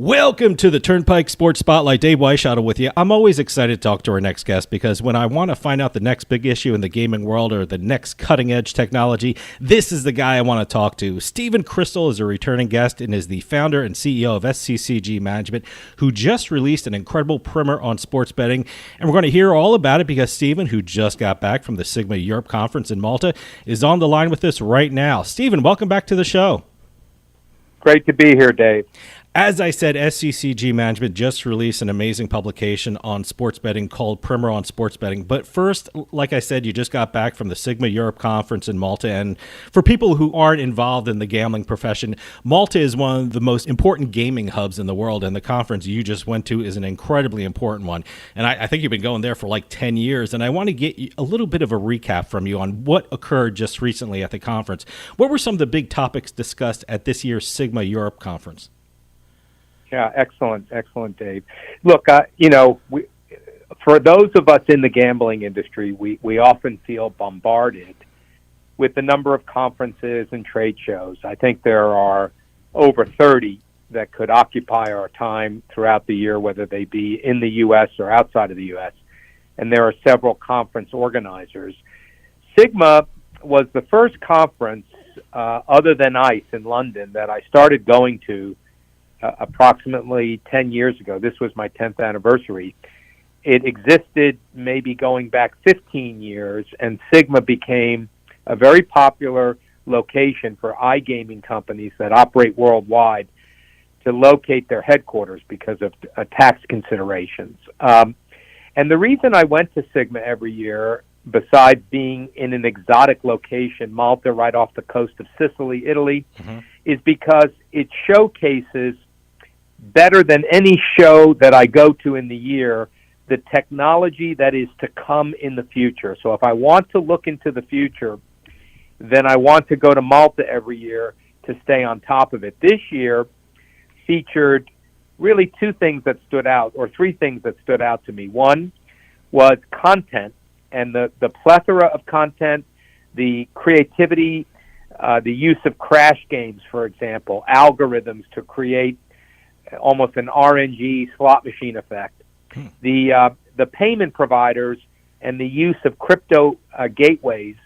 Welcome to the Turnpike Sports Spotlight. Dave Weishottle with you. I'm always excited to talk to our next guest because when I want to find out the next big issue in the gaming world or the next cutting-edge technology, this is the guy I want to talk to. Stephen Crystal is a returning guest and is the founder and CEO of SCCG Management, who just released an incredible primer on sports betting. And we're going to hear all about it because Stephen, who just got back from the SIGMA Europe Conference in Malta, is on the line with us right now. Stephen, welcome back to the show. Great to be here, Dave. As I said, SCCG Management just released an amazing publication on sports betting called Primer on Sports Betting. But first, like I said, you just got back from the SIGMA Europe Conference in Malta. And for people who aren't involved in the gambling profession, Malta is one of the most important gaming hubs in the world. And the conference you just went to is an incredibly important one. And I think you've been going there for like 10 years. And I want to get a little bit of a recap from you on what occurred just recently at the conference. What were some of the big topics discussed at this year's SIGMA Europe Conference? Yeah, excellent, Dave. Look, for those of us in the gambling industry, we often feel bombarded with the number of conferences and trade shows. I think there are over 30 that could occupy our time throughout the year, whether they be in the U.S. or outside of the U.S., and there are several conference organizers. SIGMA was the first conference, other than ICE in London, that I started going to approximately 10 years ago. This was my 10th anniversary. It existed maybe going back 15 years, and SIGMA became a very popular location for iGaming companies that operate worldwide to locate their headquarters because of tax considerations. And the reason I went to SIGMA every year, besides being in an exotic location, Malta, right off the coast of Sicily, Italy, is because it showcases better than any show that I go to in the year, the technology that is to come in the future. So if I want to look into the future, then I want to go to Malta every year to stay on top of it. This year featured really two things that stood out, or three things that stood out to me. One was content, and the plethora of content, the creativity, the use of crash games, for example, algorithms to create almost an RNG slot machine effect. The payment providers and the use of crypto gateways.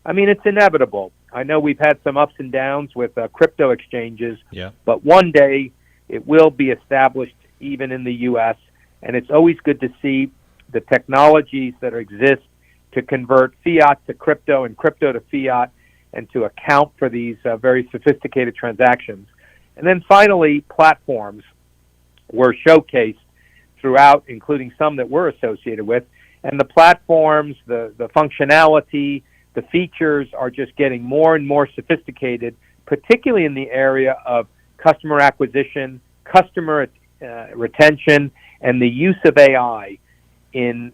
I mean, it's inevitable. I know we've had some ups and downs with crypto exchanges, but one day it will be established even in the U.S., and it's always good to see the technologies that exist to convert fiat to crypto and crypto to fiat and to account for these very sophisticated transactions. And then finally, platforms were showcased throughout, including some that we're associated with. And the platforms, the functionality, the features are just getting more and more sophisticated, particularly in the area of customer acquisition, customer retention, and the use of AI in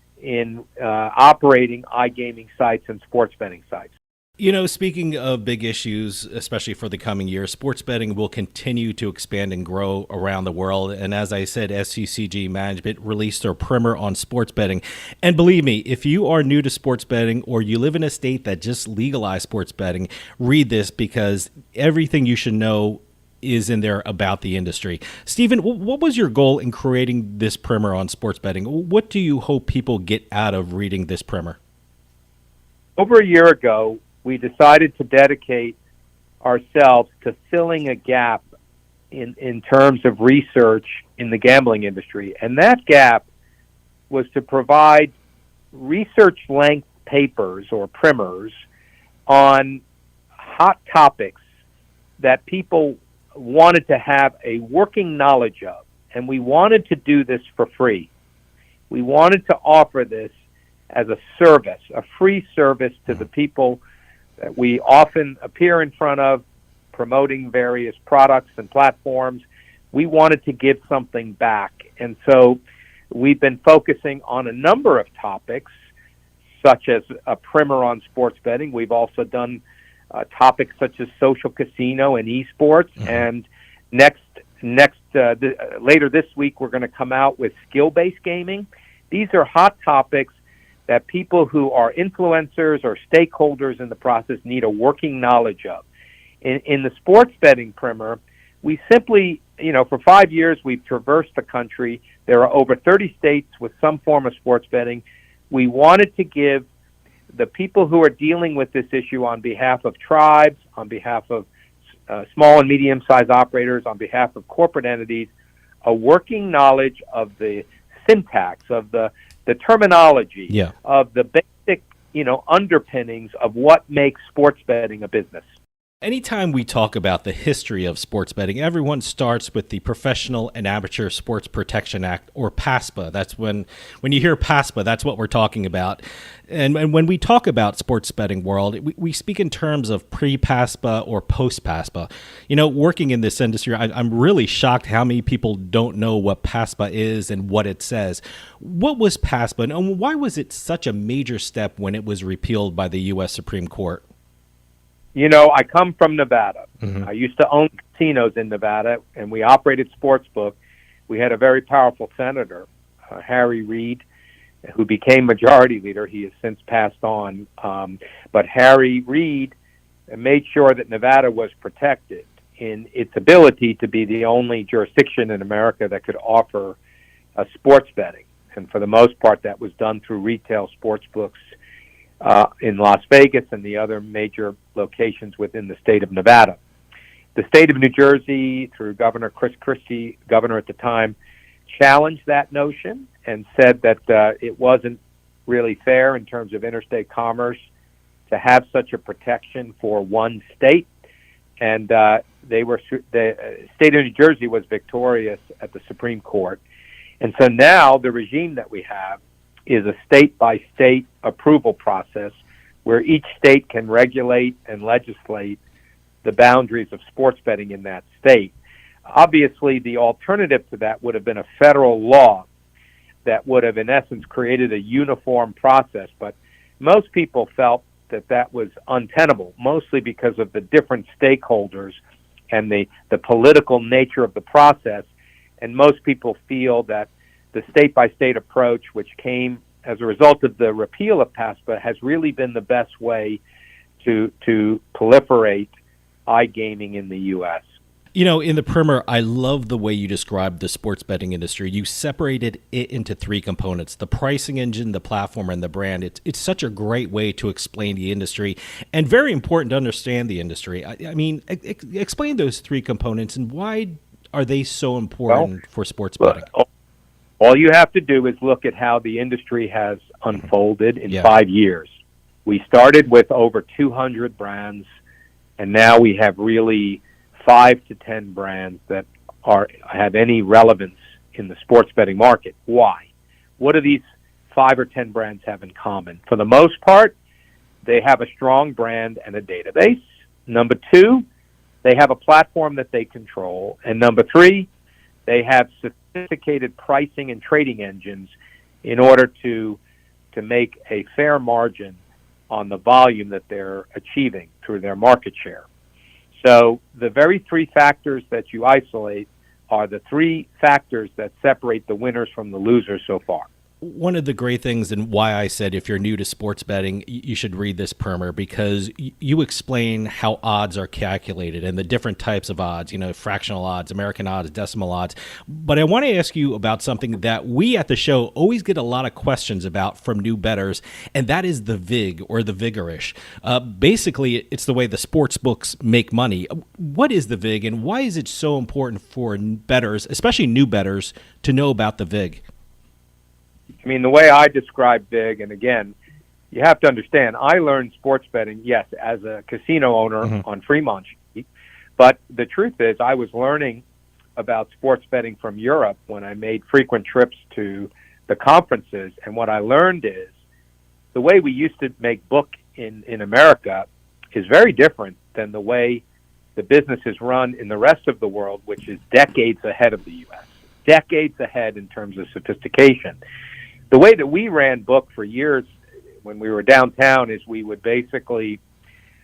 operating iGaming sites and sports betting sites. You know, speaking of big issues, especially for the coming year, sports betting will continue to expand and grow around the world. And as I said, SCCG Management released their primer on sports betting. And believe me, if you are new to sports betting or you live in a state that just legalized sports betting, read this because everything you should know is in there about the industry. Stephen, what was your goal in creating this primer on sports betting? What do you hope people get out of reading this primer? Over a year ago, we decided to dedicate ourselves to filling a gap in terms of research in the gambling industry. And that gap was to provide research-length papers or primers on hot topics that people wanted to have a working knowledge of. And we wanted to do this for free. We wanted to offer this as a service, a free service to the people that we often appear in front of, promoting various products and platforms. We wanted to give something back. And so we've been focusing on a number of topics, such as a primer on sports betting. We've also done topics such as social casino and esports. And later this week, we're going to come out with skill-based gaming. These are hot topics that people who are influencers or stakeholders in the process need a working knowledge of. In the sports betting primer, we simply for 5 years, we've traversed the country. There are over 30 states with some form of sports betting. We wanted to give the people who are dealing with this issue on behalf of tribes, on behalf of small and medium-sized operators, on behalf of corporate entities, a working knowledge of the syntax, of the terminology, of the basic, underpinnings of what makes sports betting a business. Anytime we talk about the history of sports betting, everyone starts with the Professional and Amateur Sports Protection Act, or PASPA. That's when you hear PASPA, that's what we're talking about. And when we talk about sports betting world, we speak in terms of pre-PASPA or post-PASPA. Working in this industry, I'm really shocked how many people don't know what PASPA is and what it says. What was PASPA, and why was it such a major step when it was repealed by the U.S. Supreme Court? I come from Nevada. Mm-hmm. I used to own casinos in Nevada, and we operated sportsbook. We had a very powerful senator, Harry Reid, who became majority leader. He has since passed on. But Harry Reid made sure that Nevada was protected in its ability to be the only jurisdiction in America that could offer sports betting. And for the most part, that was done through retail sports books in Las Vegas and the other major locations within the state of Nevada. The state of New Jersey, through Governor Chris Christie, governor at the time, challenged that notion and said that it wasn't really fair in terms of interstate commerce to have such a protection for one state. And the state of New Jersey was victorious at the Supreme Court. And so now the regime that we have is a state-by-state approval process where each state can regulate and legislate the boundaries of sports betting in that state. Obviously, the alternative to that would have been a federal law that would have, in essence, created a uniform process. But most people felt that that was untenable, mostly because of the different stakeholders and the political nature of the process. And most people feel that the state-by-state approach, which came as a result of the repeal of PASPA, has really been the best way to proliferate iGaming in the U.S. In the primer, I love the way you described the sports betting industry. You separated it into three components: the pricing engine, the platform, and the brand. It's such a great way to explain the industry, and very important to understand the industry. Explain those three components, and why are they so important for sports betting? All you have to do is look at how the industry has unfolded in 5 years. We started with over 200 brands, and now we have really 5 to 10 brands that have any relevance in the sports betting market. Why? What do these 5 or 10 brands have in common? For the most part, they have a strong brand and a database. Number 2, they have a platform that they control. And number 3, they have sophisticated pricing and trading engines in order to make a fair margin on the volume that they're achieving through their market share. So the very 3 factors that you isolate are the 3 factors that separate the winners from the losers so far. One of the great things, and why I said if you're new to sports betting, you should read this primer, because you explain how odds are calculated and the different types of odds, fractional odds, American odds, decimal odds. But I want to ask you about something that we at the show always get a lot of questions about from new bettors, and that is the VIG, or the vigorish. Basically, it's the way the sports books make money. What is the VIG, and why is it so important for bettors, especially new bettors, to know about the VIG? The way I describe VIG, and again, you have to understand, I learned sports betting, yes, as a casino owner on Fremont Street, but the truth is I was learning about sports betting from Europe when I made frequent trips to the conferences, and what I learned is the way we used to make book in America is very different than the way the business is run in the rest of the world, which is decades ahead of the U.S., decades ahead in terms of sophistication. The way that we ran book for years when we were downtown is we would basically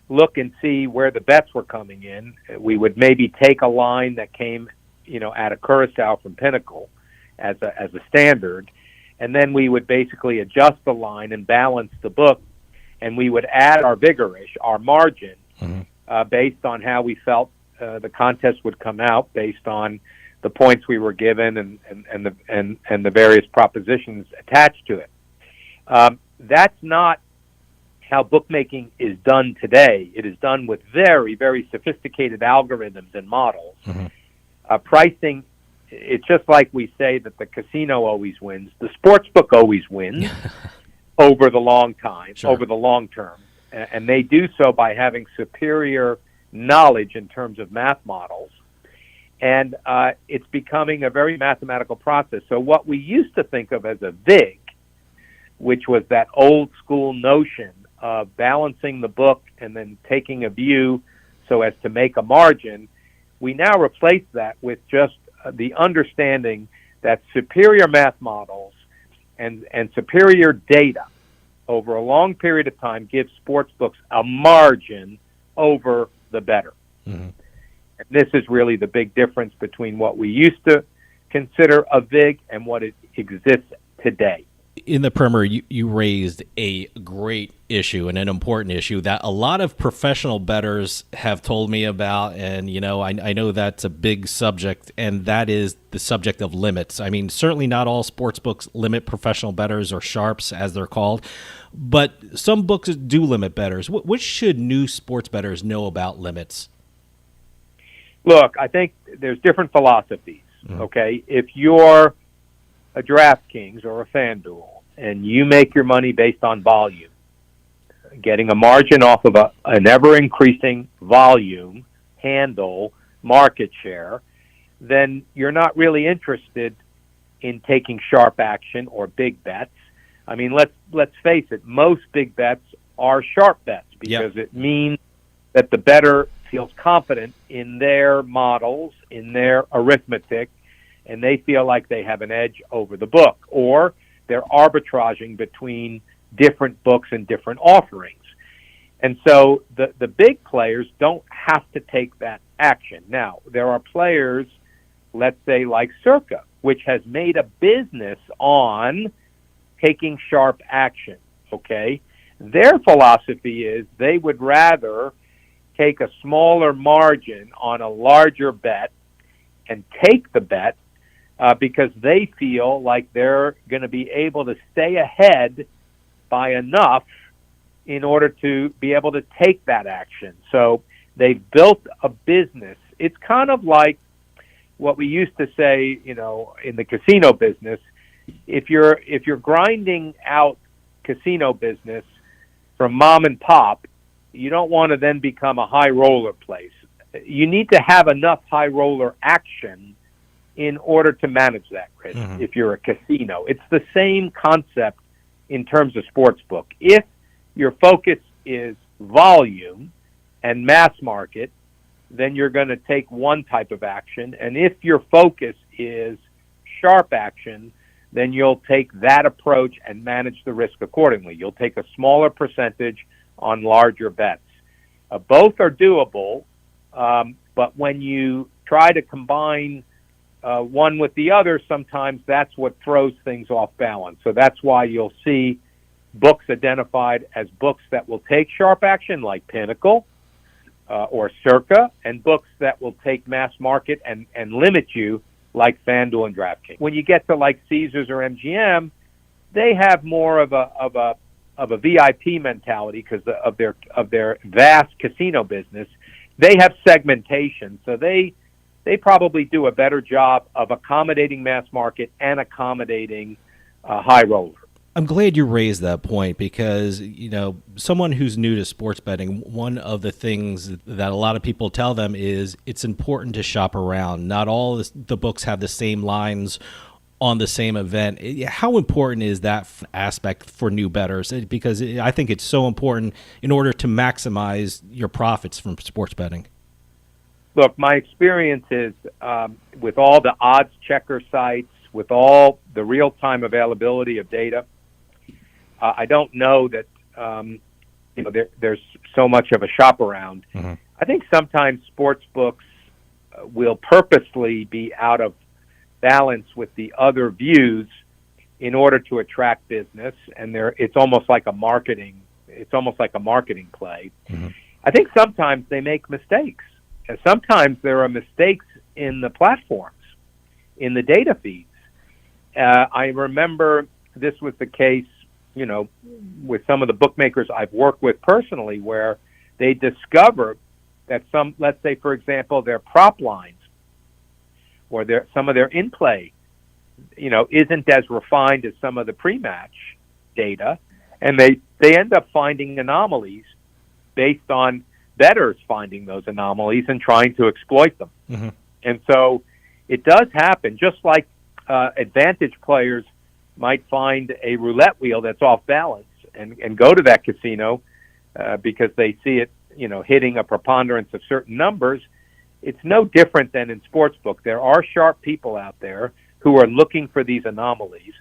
look and see where the bets were coming in. We would maybe take a line that came, out of Curacao from Pinnacle as a standard, and then we would basically adjust the line and balance the book, and we would add our vigorish, our margin, based on how we felt the contest would come out, based on the points we were given and the various propositions attached to it. That's not how bookmaking is done today. It is done with very, very sophisticated algorithms and models. Pricing, it's just like we say that the casino always wins. The sports book always wins over the long term. And they do so by having superior knowledge in terms of math models. And it's becoming a very mathematical process. So what we used to think of as a VIG, which was that old school notion of balancing the book and then taking a view so as to make a margin, we now replace that with just the understanding that superior math models and superior data over a long period of time gives sports books a margin over the bettor. And this is really the big difference between what we used to consider a VIG and what it exists today. In the primer, you raised a great issue and an important issue that a lot of professional bettors have told me about. And, I know that's a big subject, and that is the subject of limits. I mean, certainly not all sports books limit professional bettors, or sharps as they're called, but some books do limit bettors. What should new sports bettors know about limits? Look, I think there's different philosophies, okay? If you're a DraftKings or a FanDuel, and you make your money based on volume, getting a margin off of an ever-increasing volume, handle, market share, then you're not really interested in taking sharp action or big bets. I mean, let's face it, most big bets are sharp bets because it means that the bettor feels confident in their models, in their arithmetic, and they feel like they have an edge over the book, or they're arbitraging between different books and different offerings. And so the big players don't have to take that action. Now, there are players, let's say like Circa, which has made a business on taking sharp action, okay? Their philosophy is they would rather take a smaller margin on a larger bet and take the bet because they feel like they're going to be able to stay ahead by enough in order to be able to take that action. So they've built a business. It's kind of like what we used to say, in the casino business. If you're grinding out casino business from mom and pop, you don't want to then become a high roller place. You need to have enough high roller action in order to manage that risk. If you're a casino, it's the same concept in terms of sportsbook. If your focus is volume and mass market, then you're going to take one type of action. And if your focus is sharp action, then you'll take that approach and manage the risk accordingly. You'll take a smaller percentage on larger bets. Both are doable, but when you try to combine one with the other, sometimes that's what throws things off balance. So that's why you'll see books identified as books that will take sharp action, like Pinnacle or Circa, and books that will take mass market and limit you, like FanDuel and DraftKings. When you get to like Caesars or MGM, they have more of a VIP mentality because of their vast casino business. They have segmentation, so they probably do a better job of accommodating mass market and accommodating high roller. I'm glad you raised that point because, someone who's new to sports betting, one of the things that a lot of people tell them is it's important to shop around. Not all the books have the same lines on the same event. How important is that aspect for new bettors? Because I think it's so important in order to maximize your profits from sports betting. Look, my experience is with all the odds checker sites, with all the real-time availability of data, I don't know that there's so much of a shop around. I think sometimes sports books will purposely be out of balance with the other views in order to attract business, and it's almost like a marketing play. I think sometimes they make mistakes, and sometimes there are mistakes in the platforms. in the data feeds. I remember this was the case, with some of the bookmakers I've worked with personally, where they discover that let's say, for example, their prop lines or some of their in-play, isn't as refined as some of the pre-match data, and they end up finding anomalies based on bettors finding those anomalies and trying to exploit them. Mm-hmm. And so it does happen, just like advantage players might find a roulette wheel that's off balance and go to that casino because they see it, hitting a preponderance of certain numbers. It's no different than in sportsbook. There are sharp people out there who are looking for these anomalies.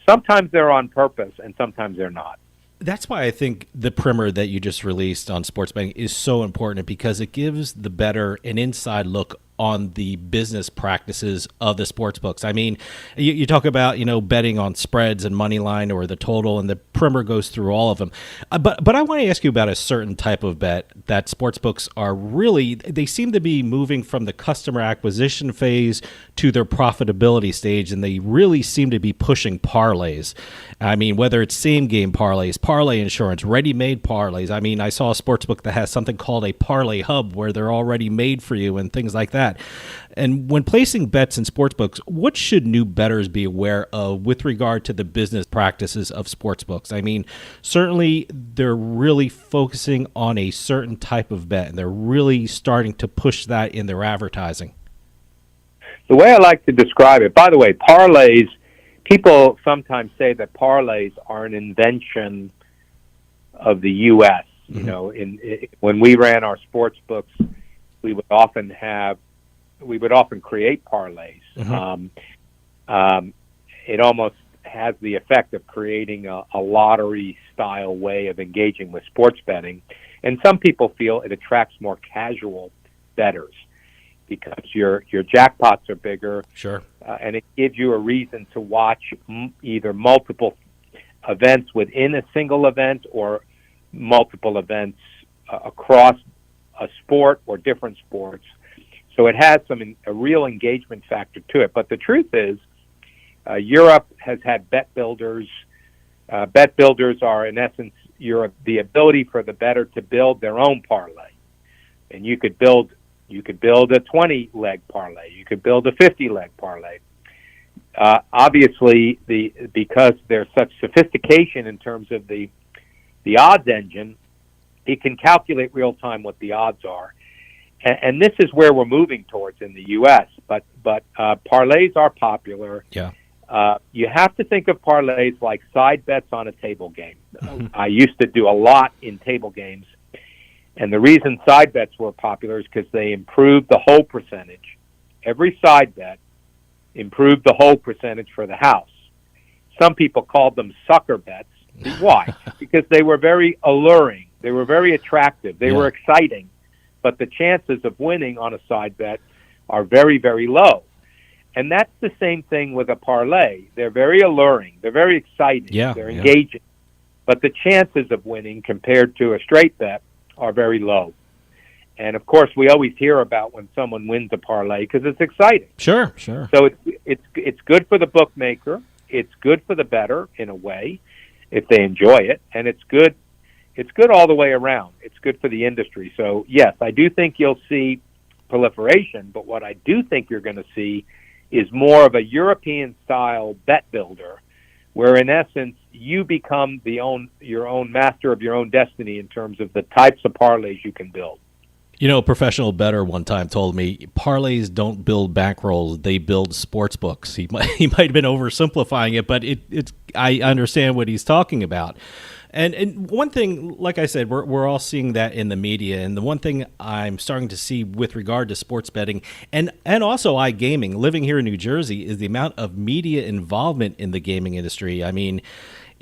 Sometimes they're on purpose, and sometimes they're not. That's why I think the primer that you just released on sports betting is so important, because it gives the bettor an inside look on the business practices of the sports books. I mean, you talk about, betting on spreads and money line or the total, and the primer goes through all of them. But I want to ask you about a certain type of bet that sports books are really, they seem to be moving from the customer acquisition phase to their profitability stage, and they really seem to be pushing parlays. I mean, whether it's same game parlays, parlay insurance, ready-made parlays. I mean, I saw a sports book that has something called a parlay hub where they're already made for you and things like that. And when placing bets in sportsbooks, what should new bettors be aware of with regard to the business practices of sportsbooks? I mean, certainly they're really focusing on a certain type of bet, and they're really starting to push that in their advertising. The way I like to describe it, by the way, parlays, people sometimes say that parlays are an invention of the U.S. Mm-hmm. When we ran our sports books, we would often create parlays. Mm-hmm. It almost has the effect of creating a lottery-style way of engaging with sports betting. And some people feel it attracts more casual bettors because your jackpots are bigger. Sure. And it gives you a reason to watch either multiple events within a single event or multiple events across a sport or different sports. So it has a real engagement factor to it. But the truth is, Europe has had bet builders. Bet builders are, in essence, the ability for the bettor to build their own parlay. And you could build a 20-leg parlay. You could build a 50-leg parlay. Obviously, because there's such sophistication in terms of the odds engine, it can calculate real time what the odds are. And this is where we're moving towards in the U.S. But parlays are popular. Yeah. You have to think of parlays like side bets on a table game. I used to do a lot in table games. And the reason side bets were popular is because they improved the hold percentage. Every side bet improved the hold percentage for the house. Some people called them sucker bets. Why? Because they were very alluring. They were very attractive. They were exciting. But the chances of winning on a side bet are very, very low. And that's the same thing with a parlay. They're very alluring. They're very exciting. They're engaging. But the chances of winning compared to a straight bet are very low. And, of course, we always hear about when someone wins a parlay because it's exciting. Sure. So it's good for the bookmaker. It's good for the bettor in a way if they enjoy it. And it's good all the way around. It's good for the industry. So, yes, I do think you'll see proliferation, but what I do think you're going to see is more of a European-style bet builder where, in essence, you become your own master of your own destiny in terms of the types of parlays you can build. A professional bettor one time told me parlays don't build bankrolls; they build sports books. He might have been oversimplifying it, but I understand what he's talking about. And one thing, like I said, we're all seeing that in the media. And the one thing I'm starting to see with regard to sports betting and also iGaming, living here in New Jersey, is the amount of media involvement in the gaming industry. I mean,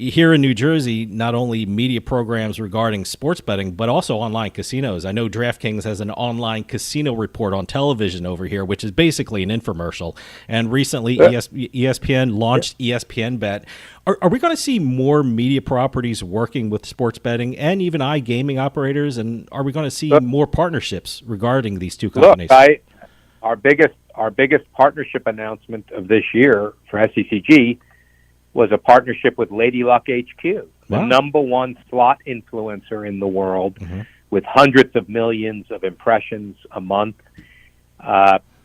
here in New Jersey, not only media programs regarding sports betting, but also online casinos. I know DraftKings has an online casino report on television over here, which is basically an infomercial. And recently, ESPN launched ESPN Bet. Are we going to see more media properties working with sports betting and even iGaming operators? And are we going to see more partnerships regarding these two companies? Look, our our biggest partnership announcement of this year for SCCG was a partnership with Lady Luck HQ, the number one slot influencer in the world, with hundreds of millions of impressions a month,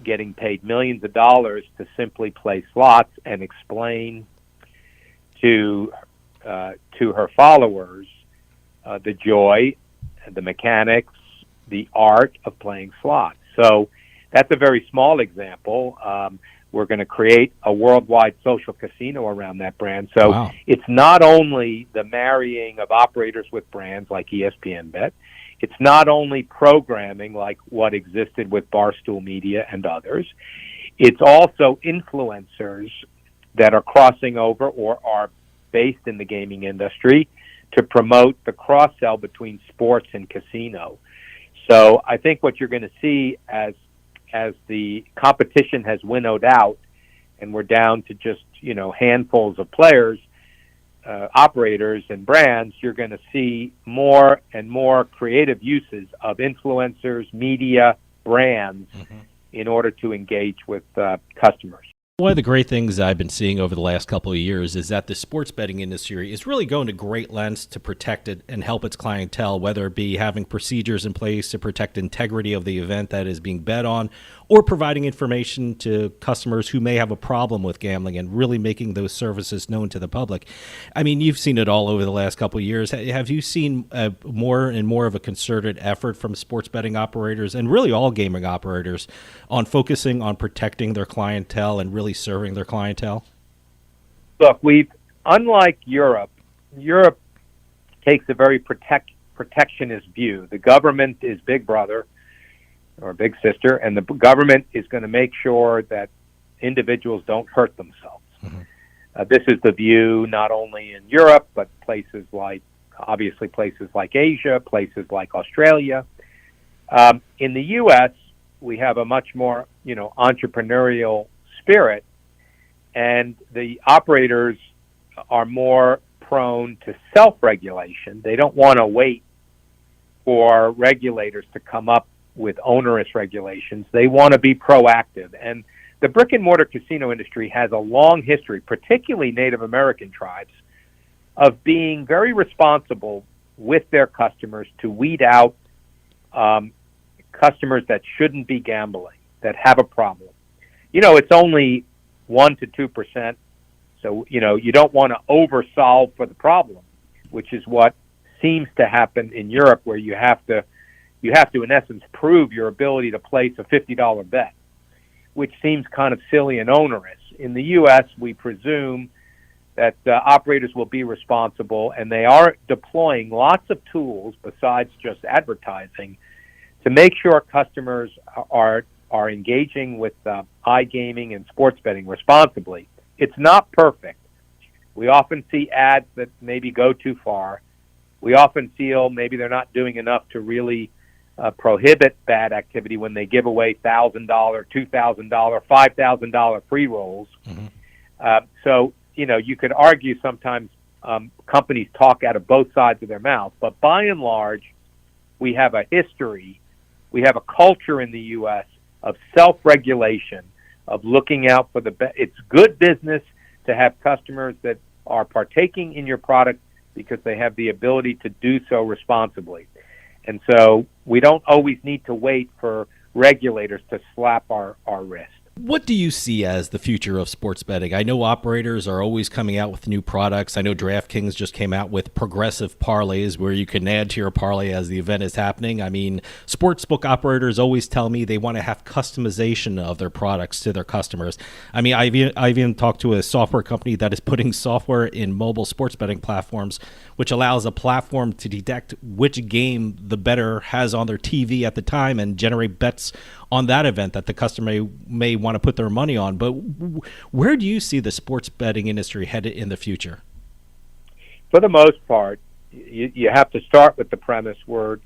getting paid millions of dollars to simply play slots and explain to her followers the joy, the mechanics, the art of playing slots. So that's a very small example. We're going to create a worldwide social casino around that brand. So it's not only the marrying of operators with brands like ESPN Bet. It's not only programming like what existed with Barstool Media and others. It's also influencers that are crossing over or are based in the gaming industry to promote the cross-sell between sports and casino. So I think what you're going to see as the competition has winnowed out and we're down to just, handfuls of players, operators and brands, you're going to see more and more creative uses of influencers, media, brands in order to engage with customers. One of the great things I've been seeing over the last couple of years is that the sports betting industry is really going to great lengths to protect it and help its clientele, whether it be having procedures in place to protect integrity of the event that is being bet on, or providing information to customers who may have a problem with gambling and really making those services known to the public. I mean, you've seen it all over the last couple of years. Have you seen more and more of a concerted effort from sports betting operators and really all gaming operators on focusing on protecting their clientele and really serving their clientele? Look, unlike Europe takes a very protectionist view. The government is big brother or big sister, and the government is going to make sure that individuals don't hurt themselves. This is the view not only in Europe, but places like Asia, places like Australia. In the U.S., we have a much more, entrepreneurial spirit, and the operators are more prone to self-regulation. They don't want to wait for regulators to come up with onerous regulations. They want to be proactive. And the brick-and-mortar casino industry has a long history, particularly Native American tribes, of being very responsible with their customers to weed out customers that shouldn't be gambling, that have a problem. It's only 1% to 2%, so, you don't want to oversolve for the problem, which is what seems to happen in Europe, where you have to, in essence, prove your ability to place a $50 bet, which seems kind of silly and onerous. In the U.S., we presume that operators will be responsible, and they are deploying lots of tools besides just advertising to make sure customers are engaging with iGaming and sports betting responsibly. It's not perfect. We often see ads that maybe go too far. We often feel maybe they're not doing enough to really prohibit bad activity when they give away $1,000, $2,000, $5,000 pre-rolls. So, you could argue sometimes companies talk out of both sides of their mouth, but by and large, we have a history, we have a culture in the U.S. of self-regulation, of looking out for it's good business to have customers that are partaking in your product because they have the ability to do so responsibly. And so we don't always need to wait for regulators to slap our wrist. What do you see as the future of sports betting? I know operators are always coming out with new products. I know DraftKings just came out with progressive parlays where you can add to your parlay as the event is happening. I mean, sportsbook operators always tell me they want to have customization of their products to their customers. I mean, I've even talked to a software company that is putting software in mobile sports betting platforms, which allows a platform to detect which game the bettor has on their TV at the time and generate bets on that event that the customer may want to put their money on. But where do you see the sports betting industry headed in the future? For the most part, you have to start with the premise where,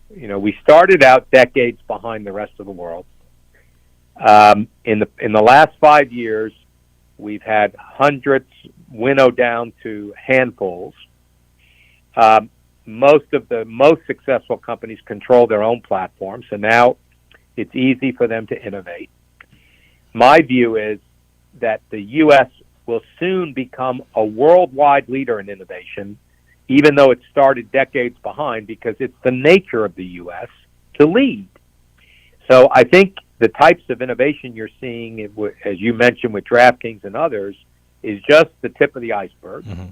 we started out decades behind the rest of the world. In the last 5 years, we've had hundreds winnow down to handfuls. Most of the most successful companies control their own platform, so now it's easy for them to innovate. my view is that the U.S. will soon become a worldwide leader in innovation, even though it started decades behind, because it's the nature of the U.S. to lead. So I think the types of innovation you're seeing, as you mentioned with DraftKings and others, is just the tip of the iceberg. Mm-hmm.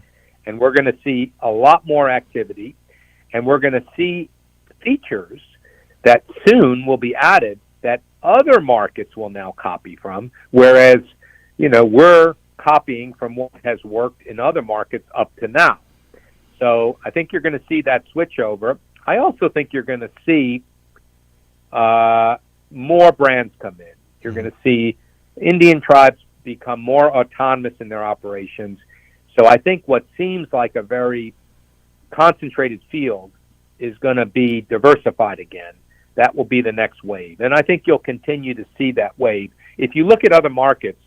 And we're going to see a lot more activity, and we're going to see features that soon will be added that other markets will now copy from, whereas, we're copying from what has worked in other markets up to now. So I think you're going to see that switch over. I also think you're going to see more brands come in. You're going to see Indian tribes become more autonomous in their operations. So I think what seems like a very concentrated field is going to be diversified again. That will be the next wave. And I think you'll continue to see that wave. If you look at other markets,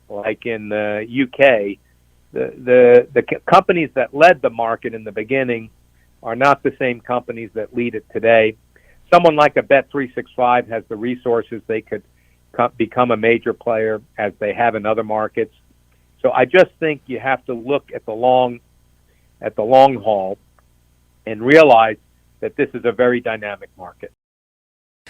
like in the UK, the companies that led the market in the beginning are not the same companies that lead it today. Someone like a Bet365 has the resources. They could become a major player as they have in other markets. So I just think you have to look at the long haul and realize that this is a very dynamic market.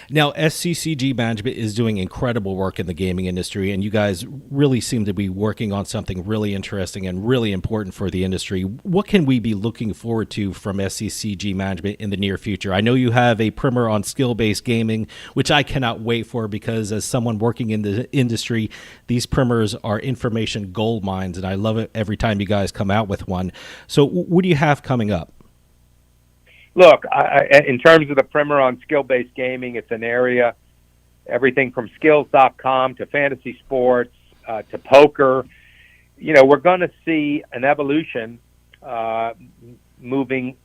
Now, SCCG Management is doing incredible work in the gaming industry, and you guys really seem to be working on something really interesting and really important for the industry. What can we be looking forward to from SCCG Management in the near future? I know you have a primer on skill-based gaming, which I cannot wait for, because as someone working in the industry, these primers are information gold mines, and I love it every time you guys come out with one. So what do you have coming up? Look, in terms of the primer on skill-based gaming, it's an area, everything from skills.com to fantasy sports to poker. We're going to see an evolution moving,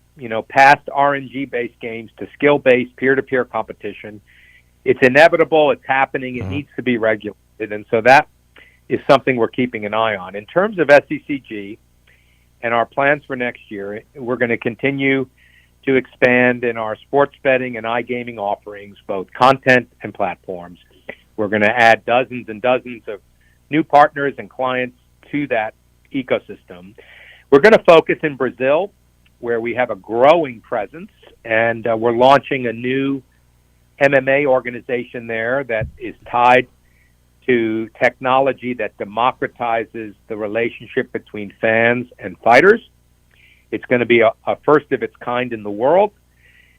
past RNG-based games to skill-based peer-to-peer competition. It's inevitable. It's happening. It needs to be regulated. And so that is something we're keeping an eye on. In terms of SCCG and our plans for next year, we're going to continue to expand in our sports betting and iGaming offerings, both content and platforms. We're going to add dozens and dozens of new partners and clients to that ecosystem. We're going to focus in Brazil, where we have a growing presence, and we're launching a new MMA organization there that is tied to technology that democratizes the relationship between fans and fighters. It's going to be a first of its kind in the world,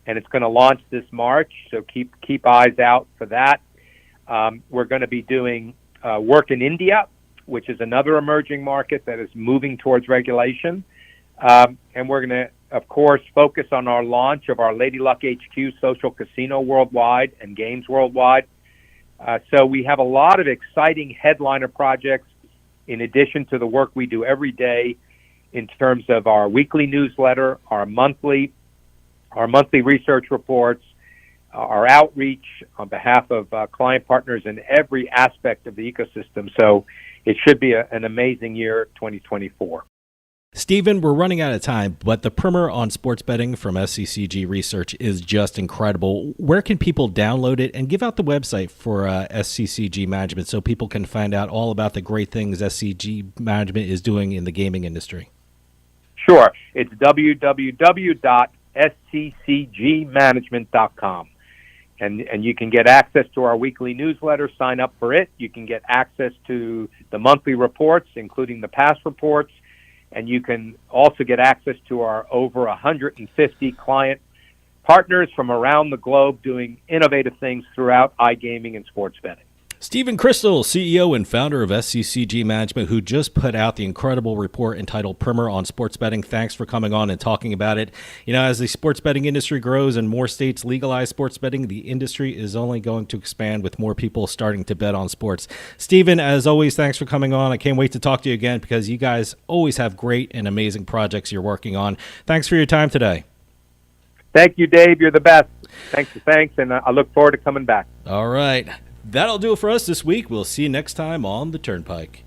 and it's going to launch this March, so keep eyes out for that. We're going to be doing work in India, which is another emerging market that is moving towards regulation. And we're going to, of course, focus on our launch of our Lady Luck HQ social casino worldwide and games worldwide. So we have a lot of exciting headliner projects in addition to the work we do every day in terms of our weekly newsletter, our monthly research reports, our outreach on behalf of client partners in every aspect of the ecosystem. So it should be an amazing year, 2024. Stephen, we're running out of time, but the primer on sports betting from SCCG Research is just incredible. Where can people download it, and give out the website for SCCG Management so people can find out all about the great things SCCG Management is doing in the gaming industry? Sure. It's www.sccgmanagement.com. And you can get access to our weekly newsletter, sign up for it. You can get access to the monthly reports, including the past reports. And you can also get access to our over 150 client partners from around the globe doing innovative things throughout iGaming and sports betting. Stephen Crystal, CEO and founder of SCCG Management, who just put out the incredible report entitled Primer on Sports Betting. Thanks for coming on and talking about it. As the sports betting industry grows and more states legalize sports betting, the industry is only going to expand with more people starting to bet on sports. Stephen, as always, thanks for coming on. I can't wait to talk to you again, because you guys always have great and amazing projects you're working on. Thanks for your time today. Thank you, Dave. You're the best. Thanks, and I look forward to coming back. All right. That'll do it for us this week. We'll see you next time on the Turnpike.